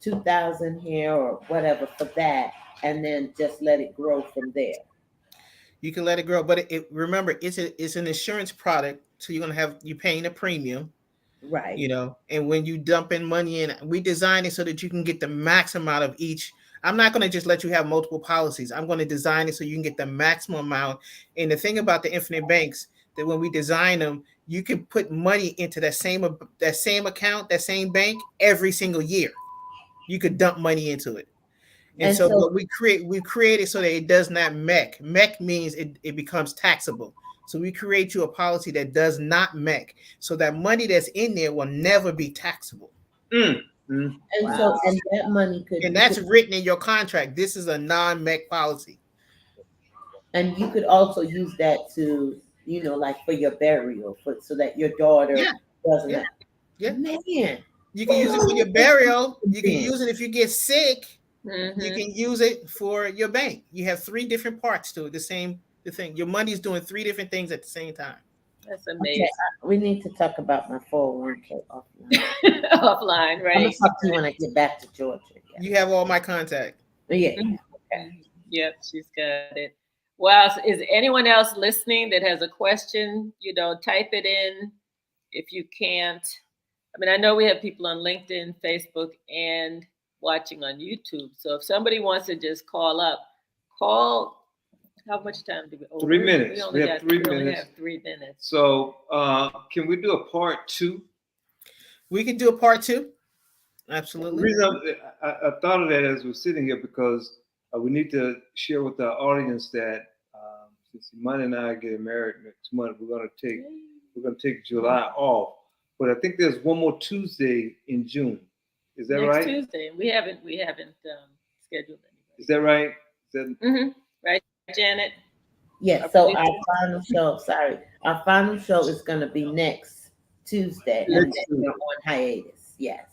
2,000 here or whatever for that, and then just let it grow from there. You can let it grow, but remember, it's an insurance product, so you're paying a premium. Right. And when you dump in money in, we design it so that you can get the maximum out of each. I'm not going to just let you have multiple policies. I'm going to design it so you can get the maximum amount. And the thing about the infinite banks, that when we design them, you can put money into that same account, that same bank every single year. You could dump money into it. And so what we create it so that it does not MEC. MEC means it becomes taxable. So we create you a policy that does not MEC, so that money that's in there will never be taxable. And that money that's written in your contract. This is a non-MEC policy. And you could also use that to, like for your burial, so that your daughter doesn't. Yeah. Man. You can use it for your burial. You can use it if you get sick. You can use it for your bank. You have 3 different parts to it. The thing. Your money is doing 3 different things at the same time. That's amazing. Okay, we need to talk about my 401k offline. Offline, right? I'm gonna talk to you when I get back to Georgia. Yeah. You have all my contact. Yeah. Okay. Yep, she's got it. Wow. So is anyone else listening that has a question? Type it in if you can't. I mean, I know we have people on LinkedIn, Facebook, and watching on YouTube. So if somebody wants to just call How much time do we? 3 minutes. We only We have 3 we only minutes. have 3 minutes. So can we do a part 2? We can do a part 2. The Absolutely. reason I thought of that as we're sitting here because we need to share with our audience that since Imani and I are getting married next month, we're gonna take July off. But I think there's one more Tuesday in June. Is that Next right? Tuesday. We haven't scheduled anything. Is that right? Is that right, Janet? Yes, so our final show is gonna be next Tuesday, and then we're on hiatus. Yes.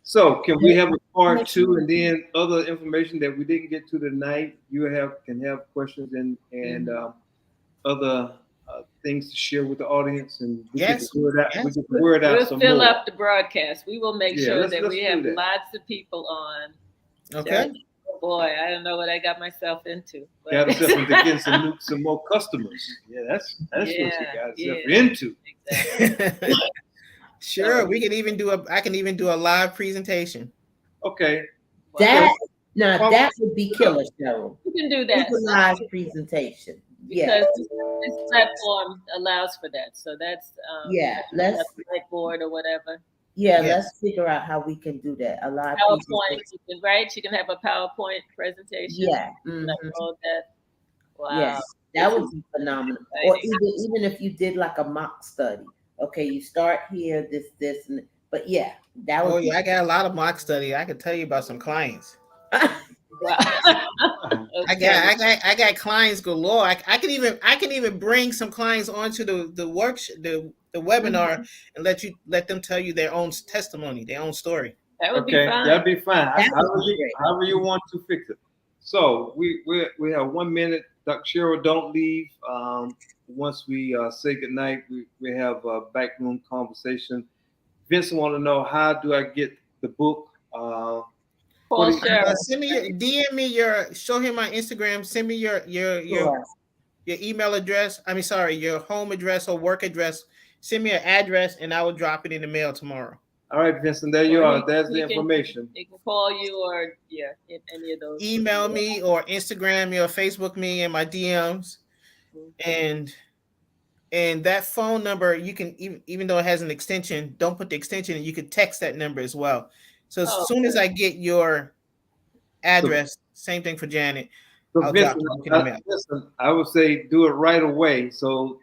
So can we have a part 2 and then other information that we didn't get to tonight? You can have questions and other things to share with the audience, and we can word out. We can word out We'll some fill more. up the broadcast. We will make sure that we have lots of people on. Okay. Oh boy, I don't know what I got myself into. But Got herself into getting some more customers. Yeah, that's what she got herself into. Exactly. Sure, we can even I can even do a live presentation. Okay. That would be killer, Cheryl. You can do that. It's a live presentation. Because this platform allows for that. So that's let's whiteboard or whatever. Let's figure out how we can do that. A live PowerPoint, you can have a PowerPoint presentation. Yeah. That. Wow. Yes, that would be phenomenal. Or even if you did like a mock study. Okay, you start here, this, and but that would. Oh yeah, I got a lot of mock study. I can tell you about some clients. Wow. Okay. I got clients galore. I can even bring some clients onto the workshop, the webinar, and let them tell you their own testimony, their own story. That would be fine. That'd be fine. However you want to fix it. So we have 1 minute. Dr. Cheryl, don't leave. Once we say goodnight, we have a backroom conversation. Vincent want to know, how do I get the book? Send me DM me show him my Instagram. Send me your email address. Your home address or work address. Send me an address and I will drop it in the mail tomorrow. All right, Vincent, there you are. There's the information. They can call you or any of those. Email me or Instagram me or Facebook me in my DMs. And that phone number, you can even though it has an extension, don't put the extension in. You could text that number as well. So as soon as I get your address, same thing for Janet. So Vincent, I would say do it right away, so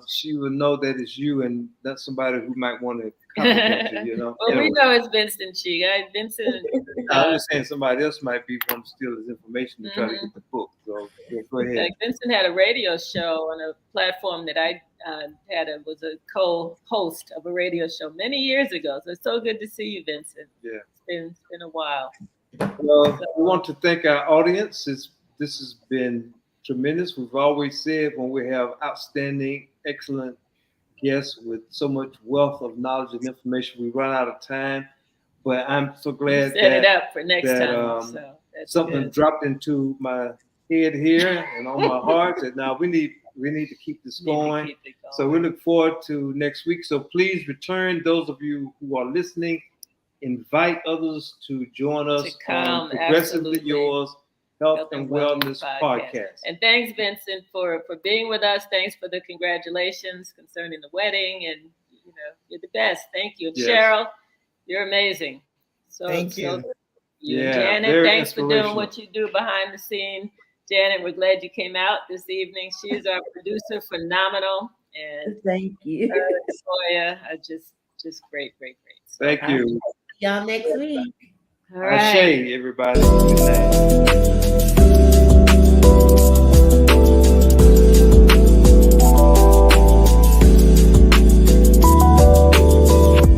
she will know that it's you and that's somebody who might want to compliment you. Well, anyway. We know it's Vincent Vincent. I'm just saying somebody else might be wanting to steal his information to try to get the book. So go ahead. Like Vincent had a radio show on a platform that I was a co-host of a radio show many years ago. So it's so good to see you, Vincent. Yeah, it's been a while. Well, we want to thank our audience. This has been tremendous. We've always said when we have outstanding, excellent guests with so much wealth of knowledge and information, we run out of time. But I'm so glad set it up for next time. So something good. Dropped into my head here and on my heart that now we need to keep this going. So we look forward to next week. So please return. Those of you who are listening, invite others to join us on Progressively Yours Health and Wellness podcast. And thanks, Vincent, for being with us. Thanks for the congratulations concerning the wedding, and you're the best. Thank you. And Cheryl, you're amazing. Thank you. Janet, thanks for doing what you do behind the scene. Janet, we're glad you came out this evening. She's our producer, phenomenal. And thank you. Toya, just great. Thank you. Y'all next week. All right. Ashe, everybody. Good night.